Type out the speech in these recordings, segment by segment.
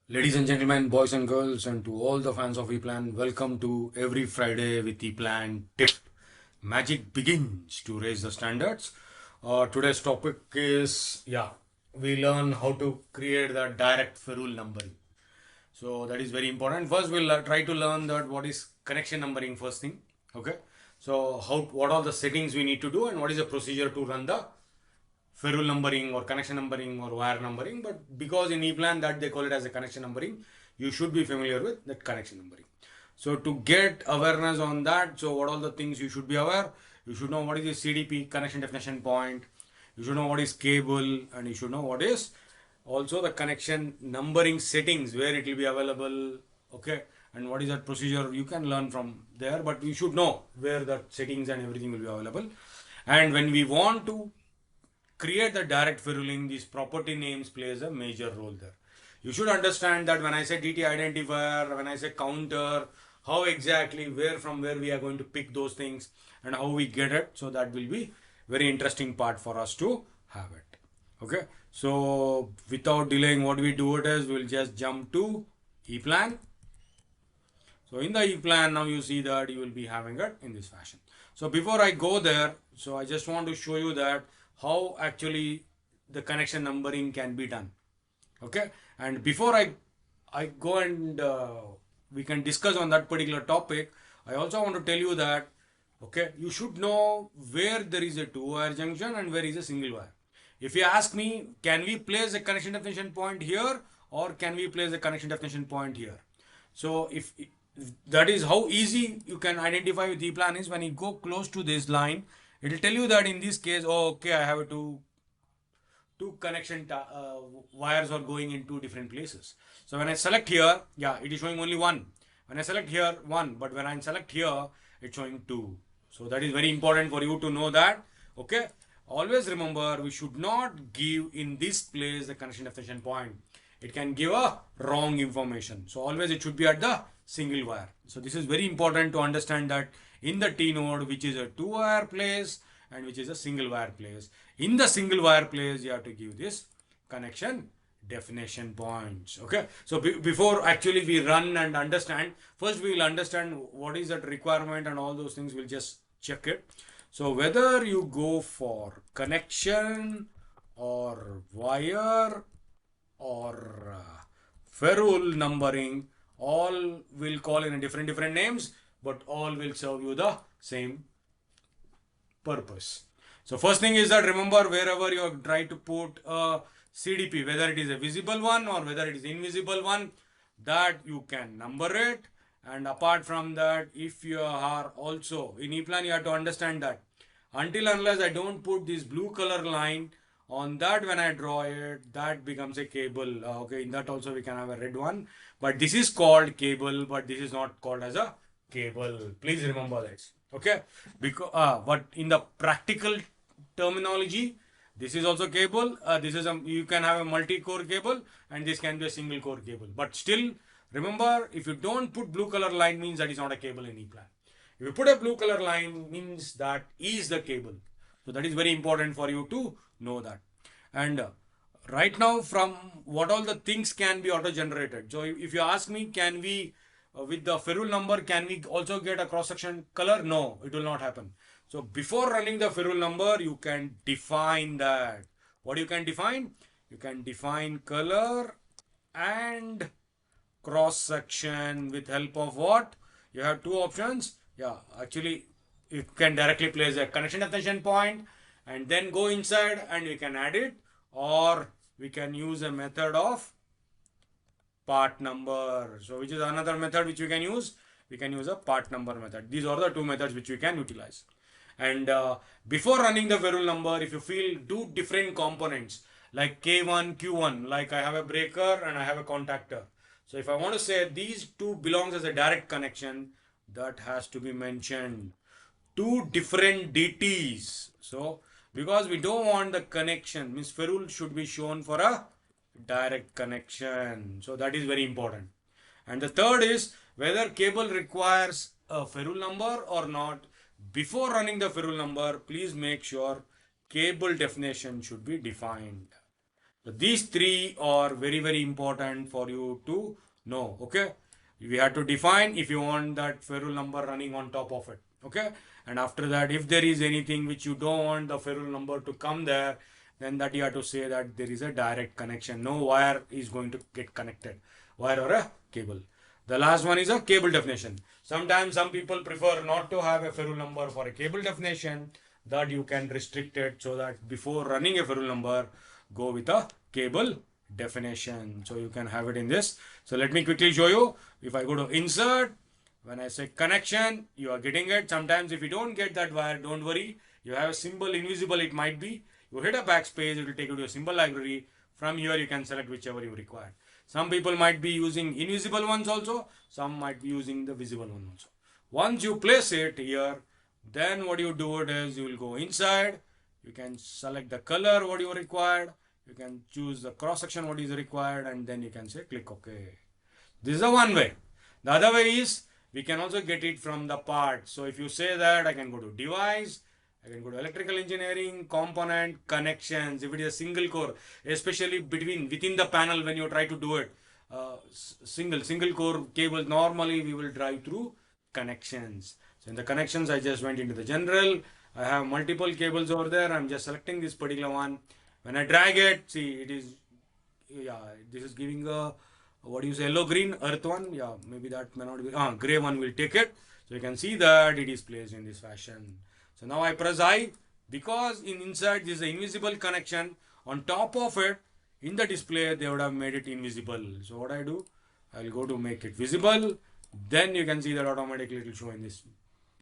Ladies and gentlemen, boys and girls, and to all the fans of ePlan, welcome to Every Friday with ePlan Tip. Magic begins to raise the standards. Today's topic is we learn how to create the direct ferrule numbering. So that is very important. First, we'll try to learn that what is connection numbering first thing. Okay. So what are the settings we need to do and what is the procedure to run the ferrule numbering or connection numbering or wire numbering, but because in ePlan that they call it as a connection numbering, you should be familiar with that connection numbering. So to get awareness on that, so what all the things you should be aware, you should know what is the CDP, connection definition point, you should know what is cable, and you should know what is also the connection numbering settings where it will be available. Okay, and what is that procedure, you can learn from there, but you should know where that settings and everything will be available. And when we want to create the direct ferruling, these property names plays a major role there. You should understand that when I say DT identifier, when I say counter, how exactly, where from where we are going to pick those things and how we get it. So that will be very interesting part for us to have it. Okay. So without delaying, what we do it is we'll just jump to ePlan. So in the ePlan, now you see that you will be having it in this fashion. So before I go there, so I just want to show you that how actually the connection numbering can be done. Okay. And before I go and we can discuss on that particular topic, I also want to tell you that, okay, you should know where there is a two wire junction and where is a single wire. If you ask me, can we place a connection definition point here or can we place a connection definition point here? So if that is how easy you can identify with ePlan is when you go close to this line, it will tell you that in this case, oh, okay, I have two connection wires are going in two different places. So when I select here, yeah, it is showing only one. When I select here, one, but when I select here, it's showing two. So that is very important for you to know that. Okay. Always remember, we should not give in this place the connection definition point. It can give a wrong information. So always it should be at the single wire. So this is very important to understand that in the T node, which is a two wire place and which is a single wire place. In the single wire place, you have to give this connection definition points. Okay. So before actually we run and understand, first we will understand what is that requirement and all those things. We'll just check it. So whether you go for connection or wire or ferrule numbering, all will call in a different names, but all will serve you the same purpose. So first thing is that remember, wherever you try to put a CDP, whether it is a visible one or whether it is invisible one, that you can number it. And apart from that, if you are also in ePlan, you have to understand that until unless I don't put this blue color line on that, when I draw it, that becomes a cable. Okay, in that also we can have a red one, but this is called cable, but this is not called as a cable. Please remember this. Okay, because but in the practical terminology, this is also cable. This is you can have a multi-core cable and this can be a single core cable. But still, remember, if you don't put blue color line, means that is not a cable in ePlan. If you put a blue color line, means that is the cable. So that is very important for you to know that. And right now, from what all the things can be auto generated. So if you ask me, can we with the ferrule number, can we also get a cross section color? No, it will not happen. So before running the ferrule number, you can define that. What you can define? You can define color and cross section with help of what? You have two options. Yeah, actually, you can directly place a connection definition point and then go inside and we can add it, or we can use a method of part number. So which is another method which we can use. We can use a part number method. These are the two methods which we can utilize. And before running the ferrule number, if you feel two different components like K1, Q1, like I have a breaker and I have a contactor. So if I want to say these two belongs as a direct connection, that has to be mentioned. Two different DTs. So because we don't want the connection, means ferrule should be shown for a direct connection. So that is very important. And the third is whether cable requires a ferrule number or not. Before running the ferrule number, please make sure cable definition should be defined. So these three are very, very important for you to know. Okay. We have to define if you want that ferrule number running on top of it. Okay. And after that, if there is anything which you don't want the ferrule number to come there, then that you have to say that there is a direct connection. No wire is going to get connected. Wire or a cable. The last one is a cable definition. Sometimes some people prefer not to have a ferrule number for a cable definition, that you can restrict it so that before running a ferrule number, go with a cable definition. So you can have it in this. So let me quickly show you. If I go to insert, when I say connection, you are getting it. Sometimes if you don't get that wire, don't worry. You have a symbol, invisible it might be. You hit a backspace, it will take you to a symbol library. From here you can select whichever you require. Some people might be using invisible ones also. Some might be using the visible one also. Once you place it here, then what you do it is you will go inside. You can select the color what you required. You can choose the cross section what is required, and then you can say click OK. This is the one way. The other way is we can also get it from the part. So if you say that, I can go to device, I can go to electrical engineering, component, connections. If it is a single core, especially within the panel when you try to do it, single core cable, normally we will drive through connections. So in the connections, I just went into the general. I have multiple cables over there. I'm just selecting this particular one. When I drag it, see it is, yeah, this is giving a, what do you say, yellow green earth one. Yeah, maybe that may not be, gray one will take it. So you can see that it is placed in this fashion. So now I press I, because inside this is an invisible connection. On top of it, in the display, they would have made it invisible. So what I do, I'll go to make it visible. Then you can see that automatically it will show in this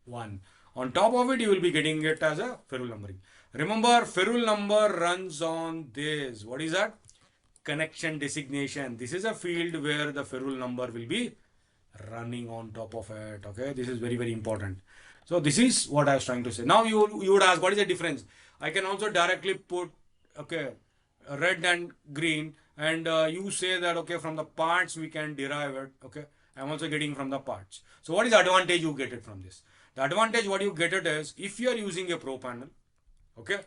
one. On top of it, you will be getting it as a ferrule numbering. Remember, ferrule number runs on this. What is that? Connection designation. This is a field where the ferrule number will be running on top of it. Okay, this is very, very important. So this is what I was trying to say. Now you would ask, what is the difference? I can also directly put, okay, red and green, and you say that, okay, from the parts we can derive it. Okay, I'm also getting from the parts. So what is the advantage you get it from this? The advantage what you get it is, if you are using a Pro panel, okay,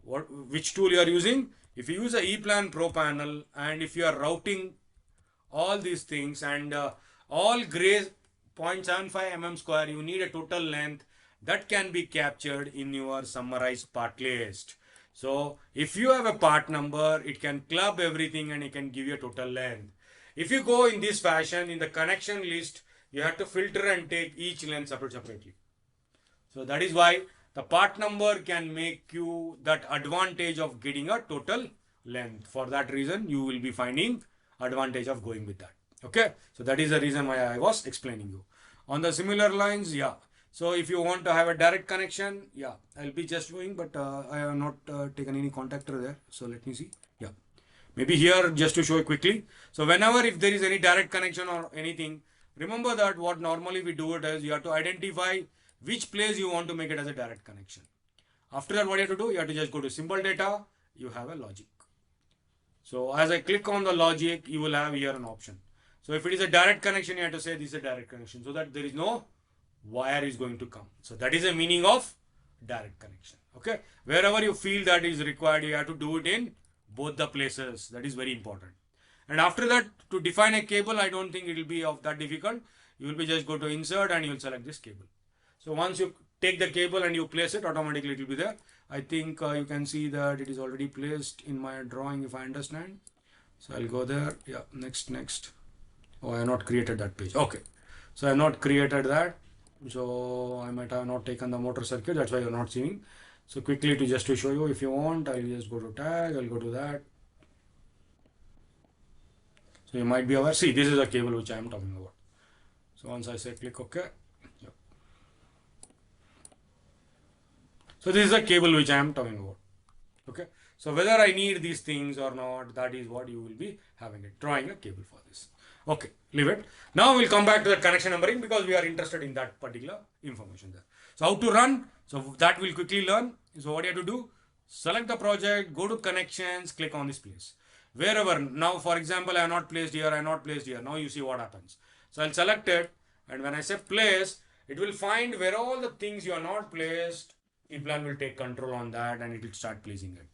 which tool you are using? If you use a ePlan Pro panel, and if you are routing all these things, and all gray 0.75 mm square, you need a total length that can be captured in your summarized part list. So if you have a part number, it can club everything and it can give you a total length. If you go in this fashion, in the connection list, you have to filter and take each length separately. So that is why the part number can make you that advantage of getting a total length. For that reason, you will be finding advantage of going with that. Okay, so that is the reason why I was explaining you. On the similar lines, yeah. So if you want to have a direct connection, yeah, I'll be just showing, but I have not taken any contactor there. So let me see. Yeah, maybe here just to show you quickly. So whenever if there is any direct connection or anything, remember that what normally we do it is you have to identify which place you want to make it as a direct connection. After that, what you have to do, you have to just go to symbol data, you have a logic. So as I click on the logic, you will have here an option. So if it is a direct connection, you have to say this is a direct connection, so that there is no wire is going to come. So that is the meaning of direct connection. Okay, wherever you feel that is required, you have to do it in both the places. That is very important. And after that, to define a cable, I don't think it will be of that difficult. You will be just go to insert and you will select this cable. So once you take the cable and you place it, automatically it will be there. I think you can see that it is already placed in my drawing, if I understand. So I'll go there. Yeah, next. Oh, I have not created that page. Okay, so I have not created that. So I might have not taken the motor circuit. That's why you're not seeing. So quickly just to show you, if you want, I'll just go to tag. I'll go to that. So you might be aware. See, this is a cable which I am talking about. So once I say click OK. Yep. So this is a cable which I am talking about. Okay. So whether I need these things or not, that is what you will be having it. Drawing a cable for this. Okay, leave it. Now we'll come back to the connection numbering because we are interested in that particular information there. So how to run? So that we'll quickly learn. So what you have to do? Select the project, go to connections, click on this place. Wherever, now for example, I have not placed here, I have not placed here. Now you see what happens. So I'll select it, and when I say place, it will find where all the things you are not placed, ePlan will take control on that and it will start placing it.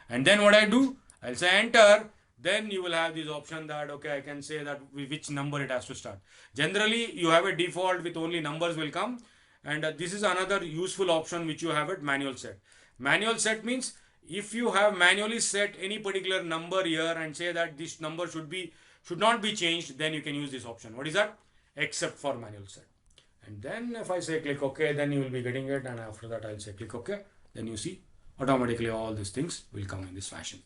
And then what I do? I'll say enter. Then you will have this option that, okay, I can say that which number it has to start. Generally, you have a default with only numbers will come. And this is another useful option which you have at manual set. Manual set means if you have manually set any particular number here and say that this number should not be changed, then you can use this option. What is that? Except for manual set. And then if I say click OK, then you will be getting it. And after that, I'll say click OK. Then you see automatically all these things will come in this fashion.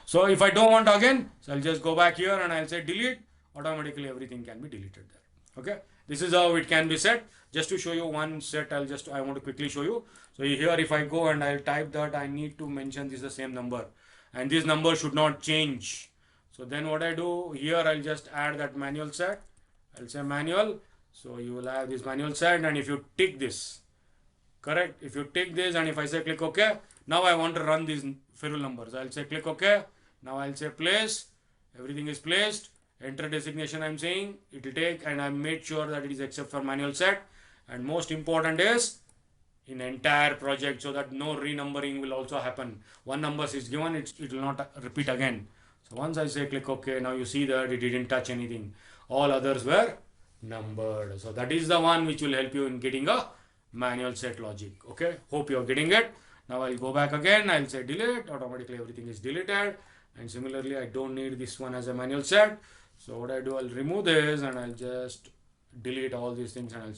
So if I don't want again, so I'll just go back here and I'll say delete. Automatically everything can be deleted there. Okay. This is how it can be set. Just to show you one set, I want to quickly show you. So here if I go and I'll type that, I need to mention this is the same number. And this number should not change. So then what I do here, I'll just add that manual set. I'll say manual. So you will have this manual set, and if you tick this, correct? If you tick this and if I say click OK, now I want to run these ferrule numbers. I'll say click OK. Now I'll say place. Everything is placed. Enter designation I'm saying. It will take, and I made sure that it is except for manual set. And most important is in entire project, so that no renumbering will also happen. One number is given, it will not repeat again. So once I say click OK, now you see that it didn't touch anything. All others were numbered. So that is the one which will help you in getting a manual set logic. Okay, hope you are getting it. Now I'll go back again. I'll say delete. Automatically everything is deleted. And similarly, I don't need this one as a manual set. So what I do, I'll remove this and I'll just delete all these things and I'll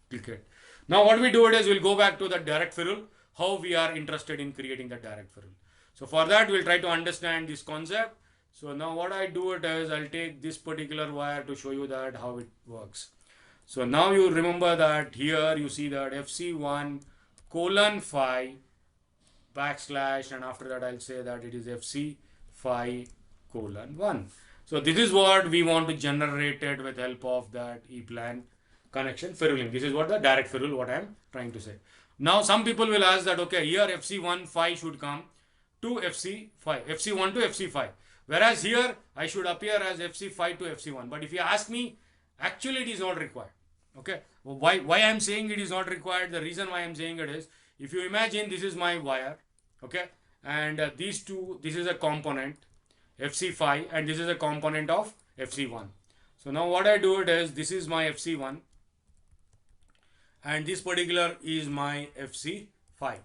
click it. Now what we do it is we'll go back to the direct ferrule. How we are interested in creating the direct ferrule. So for that, we'll try to understand this concept. So now what I do it is I'll take this particular wire to show you that how it works. So now you remember that here you see that FC1 colon phi backslash, and after that I'll say that it is FC phi colon 1. So this is what we want to generate it with help of that E-plan connection ferruling. This is what the direct ferrule, what I am trying to say. Now some people will ask that, okay, here FC1 phi should come to FC phi, FC1 to FC phi. Whereas here I should appear as FC phi to FC1. But if you ask me, actually it is not required. Okay. Why I am saying it is not required? The reason why I am saying it is, if you imagine this is my wire, okay, and these two, this is a component FC phi and this is a component of FC1. So now what I do it is, this is my FC1 and this particular is my FC phi.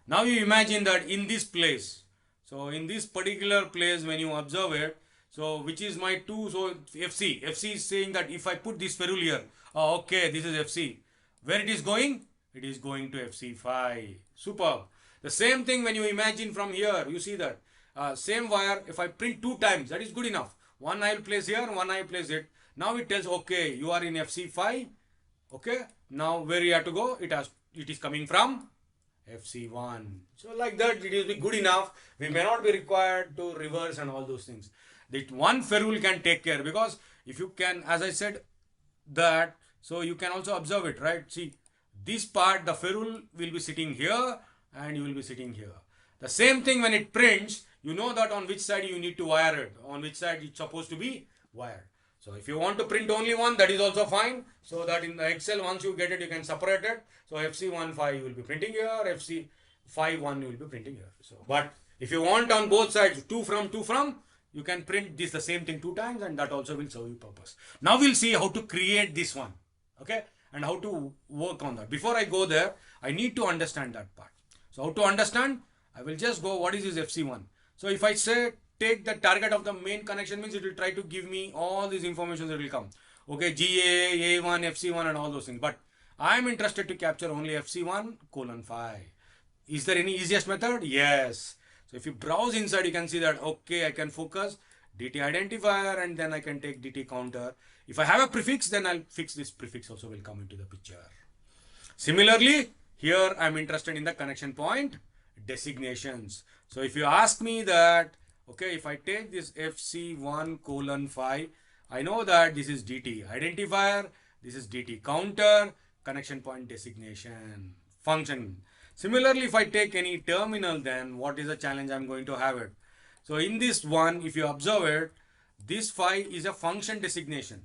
Now you imagine that in this place, so in this particular place when you observe it, so which is my 2, so FC is saying that if I put this ferrule here, okay, this is FC. Where it is going? It is going to FC phi. Superb. The same thing when you imagine from here, you see that same wire, if I print 2 times, that is good enough. One I will place here, one I will place it. Now it tells, okay, you are in FC phi. Okay. Now where you have to go? It is coming from FC1. So like that, it is good enough. We may not be required to reverse and all those things. That one ferrule can take care, because if you can, as I said, that, so you can also observe it, right? See, this part, the ferrule will be sitting here and you will be sitting here. The same thing when it prints, you know that on which side you need to wire it, on which side it's supposed to be wired. So if you want to print only one, that is also fine. So that in the Excel, once you get it, you can separate it. So FC1 phi you will be printing here, FC phi 1 you will be printing here. So, but if you want on both sides, 2 from, you can print this the same thing 2 times, and that also will serve you purpose. Now we'll see how to create this one, okay, and how to work on that. Before I go there, I need to understand that part. So how to understand? I will just go, what is this FC1? So if I say take the target of the main connection, means it will try to give me all these information that will come. Okay, GA, A1, FC1 and all those things. But I am interested to capture only FC1 colon phi. Is there any easiest method? Yes. So if you browse inside, you can see that, okay, I can focus DT identifier and then I can take DT counter. If I have a prefix, then I'll fix this prefix also will come into the picture. Similarly, here I'm interested in the connection point designations. So if you ask me that, okay, if I take this FC1 colon phi, I know that this is DT identifier, this is DT counter, connection point designation, function. Similarly, if I take any terminal, then what is the challenge I'm going to have it? So in this one, if you observe it, this phi is a function designation.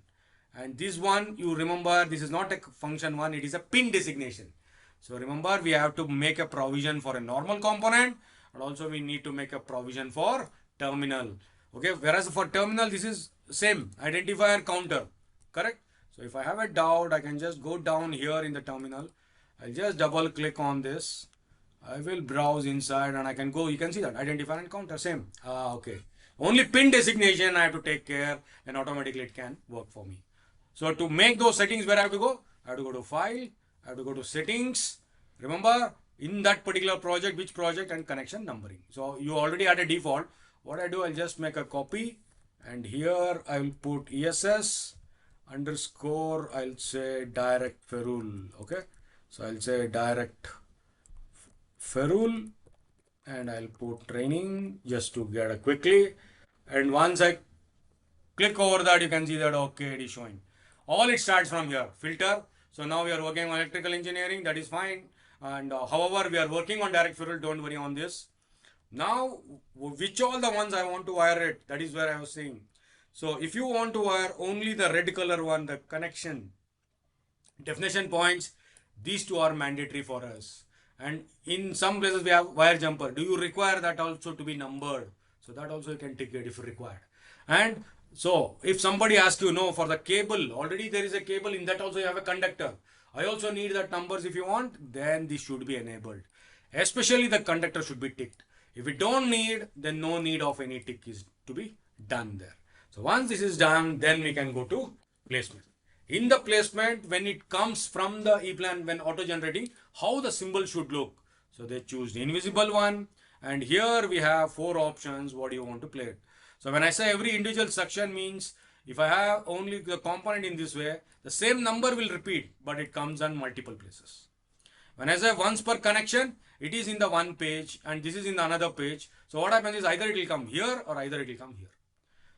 And this one, you remember, this is not a function one, it is a pin designation. So remember, we have to make a provision for a normal component, and also we need to make a provision for terminal. Okay, whereas for terminal, this is same identifier counter, correct? So if I have a doubt, I can just go down here in the terminal. I'll just double click on this. I will browse inside and I can go. You can see that identifier and counter same. Okay. Only pin designation I have to take care, and automatically it can work for me. So to make those settings, where I have to go? I have to go to file. I have to go to settings. Remember in that particular project, which project and connection numbering. So you already had a default. What I do, I'll just make a copy, and here I will put ESS underscore. I'll say direct ferrule. Okay. So I'll say direct ferrule, and I'll put training just to get it quickly. And once I click over that, you can see that okay, it is showing. All it starts from here, filter. So now we are working on electrical engineering, that is fine. And however, we are working on direct ferrule, don't worry on this. Now, which all the ones I want to wire it, that is where I was saying. So if you want to wire only the red color one, the connection definition points, these two are mandatory for us. And in some places we have wire jumper. Do you require that also to be numbered? So that also you can take it if required. And so if somebody asks you, no, for the cable, already there is a cable, in that also you have a conductor. I also need that numbers if you want, then this should be enabled. Especially the conductor should be ticked. If we don't need, then no need of any tick is to be done there. So once this is done, then we can go to placement. In the placement, when it comes from the E-plan, when auto-generating, how the symbol should look. So they choose the invisible one. And here we have 4 options. What do you want to play it? So when I say every individual section means, if I have only the component in this way, the same number will repeat, but it comes on multiple places. When I say once per connection, it is in the one page and this is in the another page. So what happens is either it will come here or either it will come here.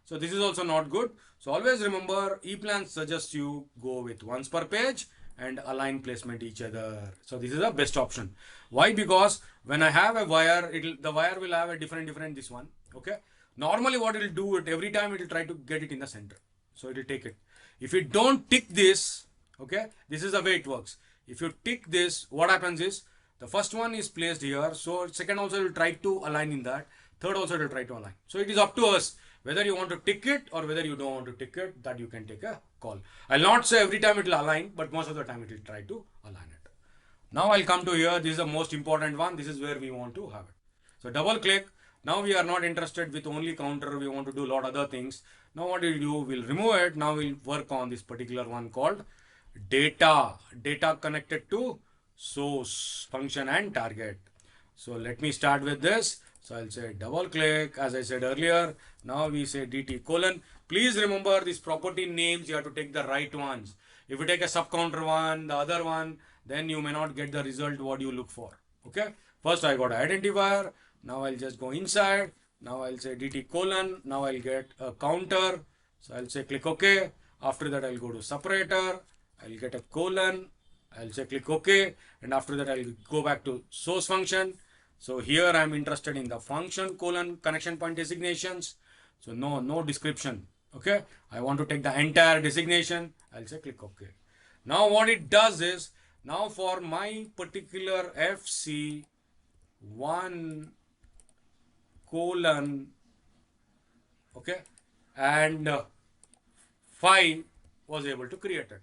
So this is also not good. So always remember, E-plan suggests you go with once per page and align placement each other. So this is the best option. Why? Because when I have a wire, the wire will have a different this one. Okay. Normally what it will do, it every time it will try to get it in the center. So it will take it. If you don't tick this, okay, this is the way it works. If you tick this, what happens is the first one is placed here. So second also will try to align in that. Third also will try to align. So it is up to us whether you want to tick it or whether you don't want to tick it, that you can take a call. I'll not say every time it will align, but most of the time it will try to align it. Now I'll come to here. This is the most important one. This is where we want to have it. So double click. Now we are not interested with only counter. We want to do a lot of other things. Now what we'll do, we'll remove it. Now we'll work on this particular one called data. Data connected to source, function and target. So let me start with this. So I'll say double click, as I said earlier. Now we say DT colon. Please remember these property names, you have to take the right ones. If you take a subcounter one, the other one, then you may not get the result what you look for. Okay. First I got identifier. Now I'll just go inside. Now I'll say DT colon. Now I'll get a counter. So I'll say click OK. After that I'll go to separator. I'll get a colon. I'll say click OK. And after that I'll go back to source function. So here I'm interested in the function colon connection point designations. So no description. Okay. I want to take the entire designation. I'll say click OK. Now what it does is, now for my particular FC1 colon, okay, and 5 was able to create it.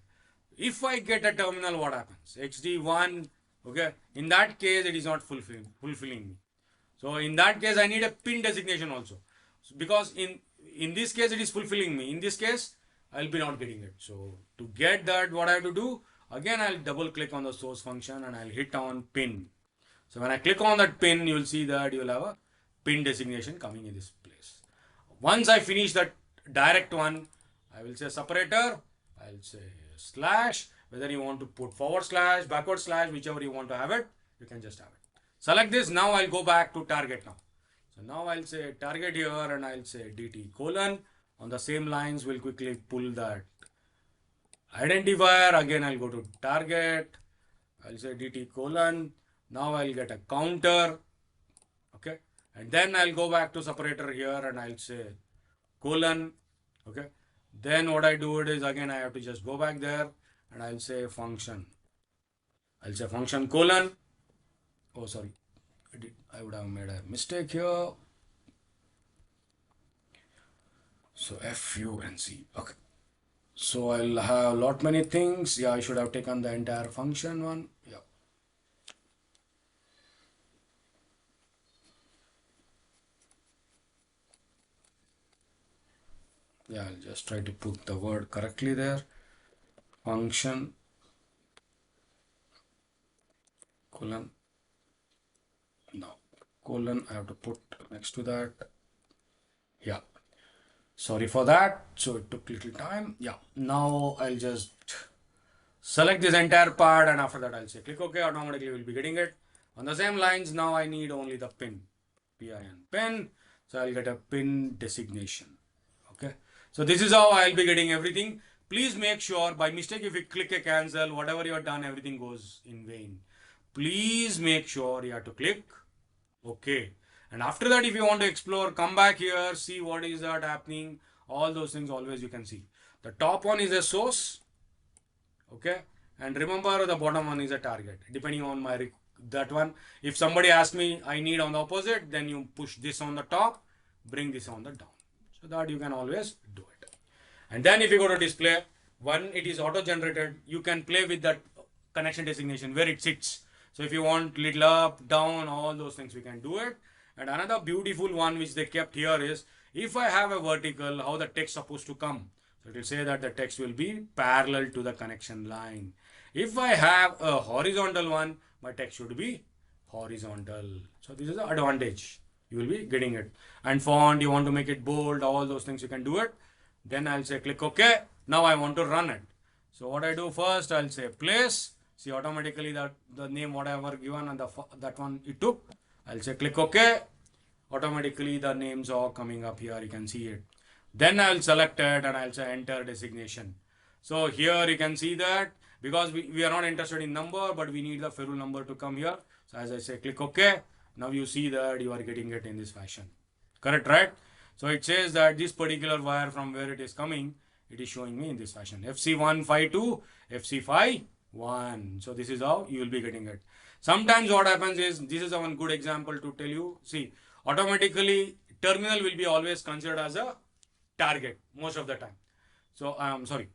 If I get a terminal, what happens? XD1, okay, in that case it is not fulfilling me. So in that case I need a pin designation also, so because in this case it is fulfilling me. In this case I'll be not getting it. So to get that, what I have to do, again I'll double click on the source function and I'll hit on pin. So when I click on that pin, you'll see that you'll have a pin designation coming in this place. Once I finish that direct one, I will say separator, I'll say slash, whether you want to put forward slash, backward slash, whichever you want to have it, you can just have it. Select this. Now I'll go back to target now. So now I'll say target here and I'll say DT colon. On the same lines, we'll quickly pull that identifier. Again, I'll go to target. I'll say DT colon. Now I'll get a counter. Okay. And then I'll go back to separator here and I'll say colon. Okay. Then what I do it is, again I have to just go back there and I'll say function. I'll say function colon. Oh, sorry. I would have made a mistake here. So FUNC. Okay. So I'll have lot many things. Yeah, I should have taken the entire function one. Yeah. Yeah, I'll just try to put the word correctly there. Function colon. No, colon. I have to put next to that. Yeah. Sorry for that. So it took little time. Yeah. Now I'll just select this entire part, and after that I'll say click OK. Automatically we'll be getting it. On the same lines, now I need only the pin. Pin. So I'll get a pin designation. Okay. So this is how I'll be getting everything. Please make sure by mistake if you click a cancel, whatever you have done, everything goes in vain. Please make sure you have to click OK. And after that, if you want to explore, come back here, see what is that happening. All those things always you can see. The top one is a source. Okay. And remember the bottom one is a target. Depending on my that one. If somebody asks me, I need on the opposite, then you push this on the top, bring this on the down. So that you can always do it. And then if you go to display, when it is auto generated, you can play with that connection designation where it sits. So if you want little up, down, all those things we can do it. And another beautiful one which they kept here is if I have a vertical, how the text supposed to come. So it will say that the text will be parallel to the connection line. If I have a horizontal one, my text should be horizontal. So this is the advantage. You will be getting it. And font, you want to make it bold, all those things you can do it. Then I'll say click OK. Now I want to run it. So what I do first, I'll say place. See automatically that the name whatever given and that one it took. I'll say click OK. Automatically the names are coming up here. You can see it. Then I'll select it and I'll say enter designation. So here you can see that because we are not interested in number, but we need the ferrule number to come here. So as I say click OK. Now you see that you are getting it in this fashion. Correct, right? So it says that this particular wire from where it is coming, it is showing me in this fashion. FC152, FC51. So this is how you will be getting it. Sometimes what happens is, this is one good example to tell you. See, automatically terminal will be always considered as a target most of the time. So sorry.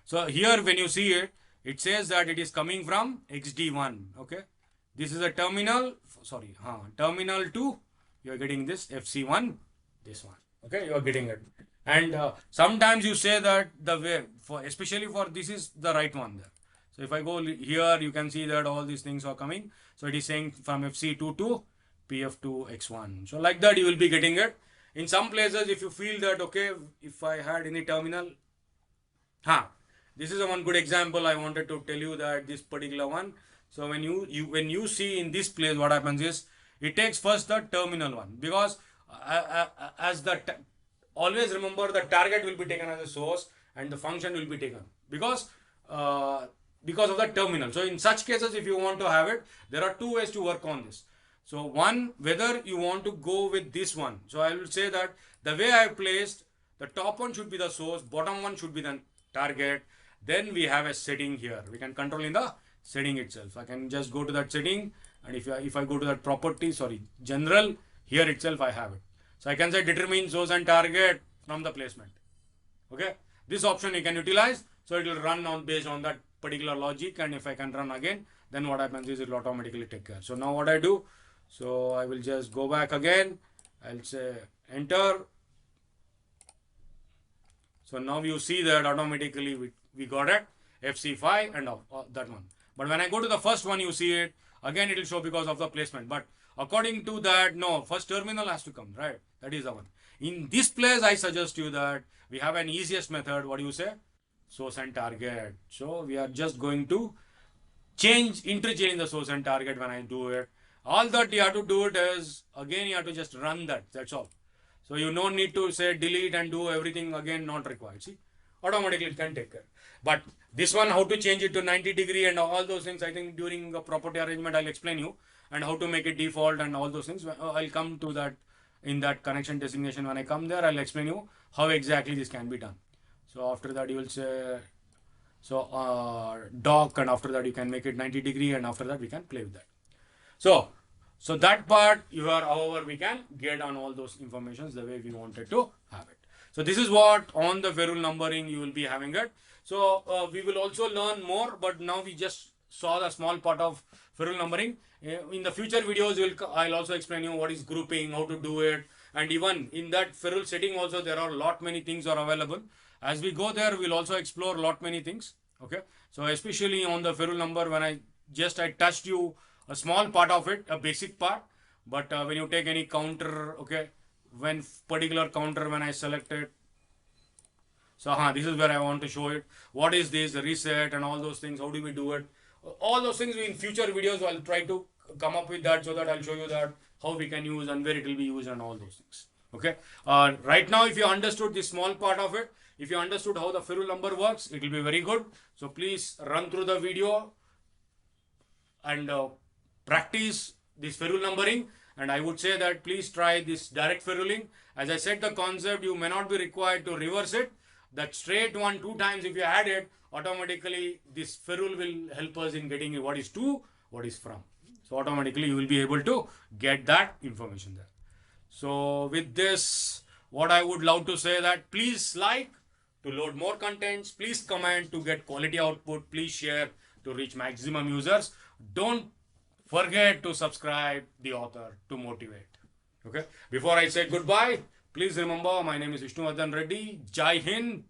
So here when you see it, it says that it is coming from XD1. Okay. This is a terminal. Sorry. Terminal 2. You are getting this FC1. This one. Okay. You are getting it. And sometimes you say that the way for especially for this is the right one there. So if I go here, you can see that all these things are coming. So it is saying from FC2 to PF2 X1. So like that you will be getting it. In some places, if you feel that, okay, if I had any terminal, this is a one good example. I wanted to tell you that this particular one. So when you see in this place, what happens is it takes first the terminal one because as the always remember the target will be taken as a source and the function will be taken because of the terminal. So in such cases, if you want to have it, there are two ways to work on this. So one, whether you want to go with this one. So I will say that the way I placed, the top one should be the source, bottom one should be the target. Then we have a setting here. We can control in the setting itself. I can just go to that setting, and if I go to that property, general, here itself I have it. So I can say determine source and target from the placement. Okay. This option you can utilize. So it will run on based on that particular logic, and if I can run again, then what happens is it will automatically take care. So now what I do, so I will just go back again. I'll say enter. So now you see that automatically we got it FC5 and that one. But when I go to the first one, you see it again. It will show because of the placement. But according to that, no, first terminal has to come, right? That is the one. In this place, I suggest you that we have an easiest method. What do you say? Source and target. So we are just going to interchange the source and target when I do it. All that you have to do it is, again, you have to just run that. That's all. So you don't need to say delete and do everything again, not required. See, automatically it can take care. But this one, how to change it to 90° and all those things, I think during the property arrangement, I'll explain you. And how to make it default and all those things. I'll come to that in that connection designation. When I come there, I'll explain you how exactly this can be done. So after that, you will say, dock, and after that, you can make it 90°, and after that, we can play with that. So that part, however, we can get on all those informations the way we wanted to have it. So this is what on the ferrule numbering you will be having it. So we will also learn more, but now we just saw the small part of ferrule numbering. In the future videos, I'll also explain you what is grouping, how to do it, and even in that ferrule setting also there are lot many things are available. As we go there, we'll also explore lot many things. Okay, so especially on the ferrule number, when I touched you a small part of it, a basic part, but when you take any counter, okay, when particular counter, when I select it, so this is where I want to show it. What is this, the reset and all those things, how do we do it? All those things in future videos I'll try to come up with that, so that I'll show you that how we can use and where it will be used and all those things. Okay, right now if you understood this small part of it, if you understood how the ferrule number works, it will be very good. So please run through the video and practice this ferrule numbering. And I would say that please try this direct ferruling. As I said, the concept, you may not be required to reverse it. That straight one, 2 times, if you add it, automatically this ferrule will help us in getting what is to, what is from. So automatically you will be able to get that information there. So with this, what I would love to say that please like to load more contents, please comment to get quality output, please share to reach maximum users. Don't forget to subscribe the author to motivate. Okay. Before I say goodbye, please remember my name is Vishnuvardhan Reddy. Jai Hind.